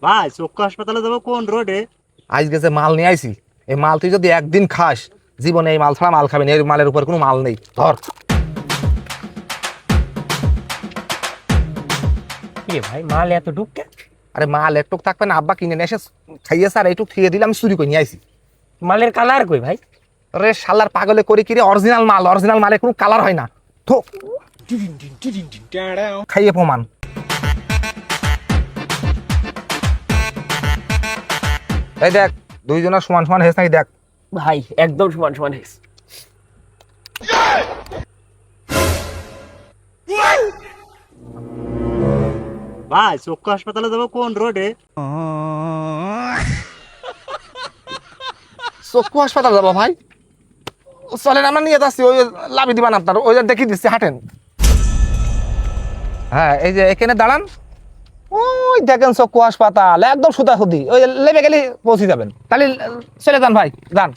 ভাই চক্ষু হাসপাতালে যাবো কোন রোডে? আজকে যে মাল নিয়ে আইছি, এই মাল তুই যদি একদিন খাস, জীবনে এই মাল ছাড়া মাল খাবি না। এই মালের উপর কোনো মাল নেই। ধর। কি ভাই মাল এত ঢুককে? আরে মাল একটুক থাকবে না, আব্বা কিনে নিয়ে এসে খাইয়ে স্যার এইটুক খেয়ে দিলে আমি চুরি করে নিয়ে আইছি। মালের কালার কই ভাই? আরে শালার পাগলে করে কিরে, অরিজিনাল মাল, অরিজিনাল মালে কোনো কালার হয় না। থো, খাইয়ে প্রমাণ। এই দেখ, দুইজনের সমান সমান হয়েছে নাকি দেখ। ভাই একদম সমান সমান হয়েছে। ভাই চক্ষু হাসপাতালে যাবো কোন রোডে? চক্ষু হাসপাতাল যাবো ভাই? চলেন, আমরা নিয়ে যাচ্ছি। ওই লাভি দিবান আপনার, ওই যে দেখিয়ে দিচ্ছি, হাঁটেন। হ্যাঁ, এই যে এখানে দাঁড়ান। ওই দেখেন চক্ষু হাসপাতাল, একদম সুতাসুতি। ওই লেবে গেলে পৌঁছে যাবেন। তাহলে চলে যান ভাই, যান।